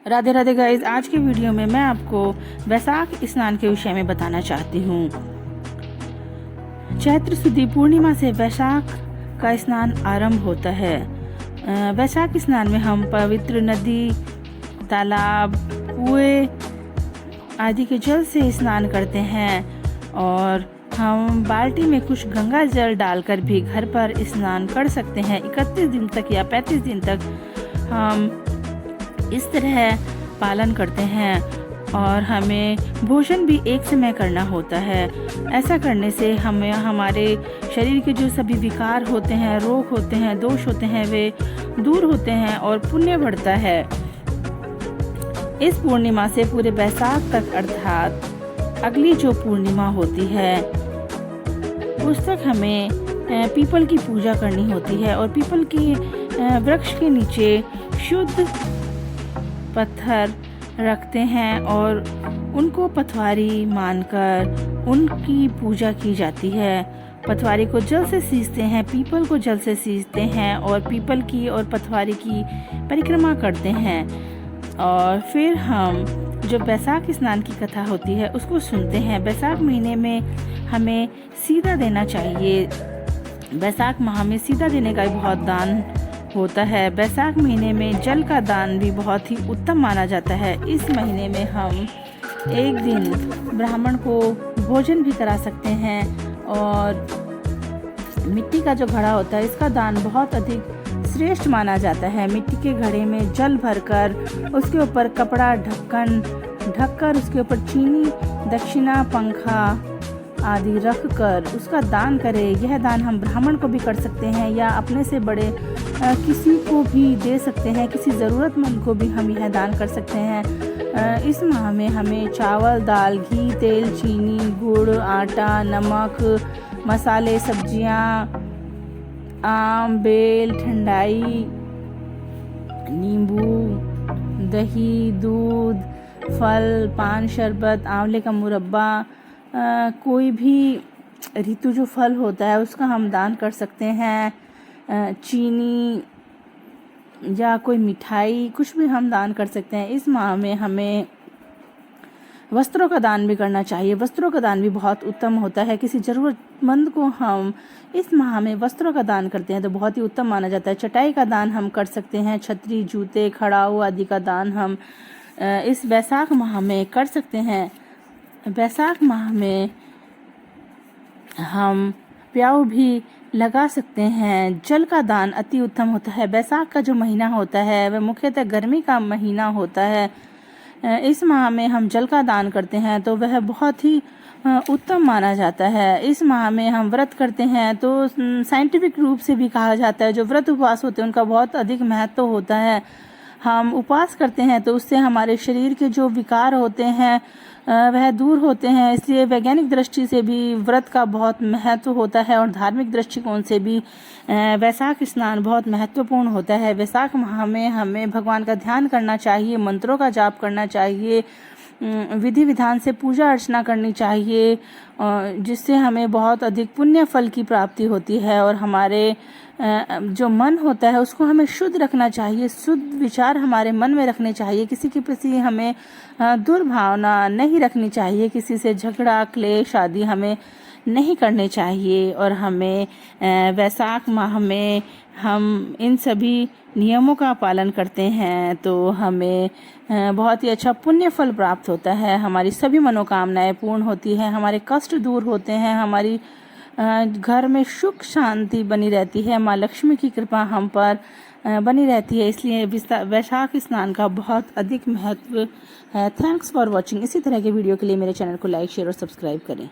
Radhe Radhe guys, आज के video में मैं आपको वैशाख स्नान के विषय में बताना चाहती हूँ। चैत्र शुद्ध पूर्णिमा से वैशाख का स्नान आरंभ होता है। वैशाख स्नान में हम पवित्र नदी, तालाब, कुएं आदि के जल से स्नान करते हैं और हम बाल्टी में कुछ गंगा जल डालकर भी घर पर स्नान कर सकते हैं। 31 दिन तक या 35 दिन तक हम इस तरह पालन करते हैं और हमें भोजन भी एक समय करना होता है। ऐसा करने से हमें हमारे शरीर के जो सभी विकार होते हैं, रोग होते हैं, दोष होते हैं, वे दूर होते हैं और पुण्य बढ़ता है। इस पूर्णिमा से पूरे वैशाख तक अर्थात अगली जो पूर्णिमा होती है उस तक हमें पीपल की पूजा करनी होती है और पीपल की वृक्ष के नीचे शुद्ध पत्थर रखते हैं और उनको पथवारी मानकर उनकी पूजा की जाती है। पथवारी को जल से सींचते हैं, पीपल को जल से सींचते हैं और पीपल की और पथवारी की परिक्रमा करते हैं। और फिर हम जो वैशाख स्नान की कथा होती है उसको सुनते हैं। वैशाख महीने में हमें सीधा देना चाहिए। वैशाख माह में सीधा देने का बहुत दान होता है। वैशाख महीने में जल का दान भी बहुत ही उत्तम माना जाता है। इस महीने में हम एक दिन ब्राह्मण को भोजन भी करा सकते हैं और मिट्टी का जो घड़ा होता है इसका दान बहुत अधिक श्रेष्ठ माना जाता है। मिट्टी के घड़े में जल भरकर उसके ऊपर कपड़ा ढककर उसके ऊपर चीनी, दक्षिणा, पंखा आदि रख कर उसका दान करें। यह दान हम ब्राह्मण को भी कर सकते हैं या अपने से बड़े किसी को भी दे सकते हैं। किसी ज़रूरतमंद को भी हम यह दान कर सकते हैं। इस माह में हमें चावल, दाल, घी, तेल, चीनी, गुड़, आटा, नमक, मसाले, सब्जियां, आम, बेल, ठंडाई, नींबू, दही, दूध, फल, पान, शरबत, आंवले का मुरब्बा, कोई भी ऋतु जो फल होता है उसका हम दान कर सकते हैं। चीनी या कोई मिठाई, कुछ भी हम दान कर सकते हैं। इस माह में हमें वस्त्रों का दान भी करना चाहिए। वस्त्रों का दान भी बहुत उत्तम होता है। किसी ज़रूरतमंद को हम इस माह में वस्त्रों का दान करते हैं तो बहुत ही उत्तम माना जाता है। चटाई का दान हम कर सकते हैं। छतरी, जूते, खड़ाऊ आदि का दान हम इस वैशाख माह में कर सकते हैं। वैशाख माह में हम प्याऊ भी लगा सकते हैं। जल का दान अति उत्तम होता है। वैशाख का जो महीना होता है वह मुख्यतः गर्मी का महीना होता है। इस माह में हम जल का दान करते हैं तो वह बहुत ही उत्तम माना जाता है। इस माह में हम व्रत करते हैं तो साइंटिफिक रूप से भी कहा जाता है जो व्रत उपवास होते हैं उनका बहुत अधिक महत्व होता है। हम उपवास करते हैं तो उससे हमारे शरीर के जो विकार होते हैं वह दूर होते हैं। इसलिए वैज्ञानिक दृष्टि से भी व्रत का बहुत महत्व होता है और धार्मिक दृष्टिकोण से भी वैशाख स्नान बहुत महत्वपूर्ण होता है। वैशाख माह में हमें भगवान का ध्यान करना चाहिए, मंत्रों का जाप करना चाहिए, विधि विधान से पूजा अर्चना करनी चाहिए जिससे हमें बहुत अधिक पुण्य फल की प्राप्ति होती है। और हमारे जो मन होता है उसको हमें शुद्ध रखना चाहिए। शुद्ध विचार हमारे मन में रखने चाहिए। किसी के प्रति हमें दुर्भावना नहीं रखनी चाहिए। किसी से झगड़ा, क्लेश आदि हमें नहीं करने चाहिए। और हमें वैशाख माह में हम इन सभी नियमों का पालन करते हैं तो हमें बहुत ही अच्छा पुण्य फल प्राप्त होता है। हमारी सभी मनोकामनाएं पूर्ण होती हैं, हमारे कष्ट दूर होते हैं, हमारी घर में सुख शांति बनी रहती है, माँ लक्ष्मी की कृपा हम पर बनी रहती है। इसलिए वैशाख स्नान का बहुत अधिक महत्व है। Thanks for watching. इसी तरह के वीडियो के लिए मेरे चैनल को लाइक, शेयर और सब्सक्राइब करें।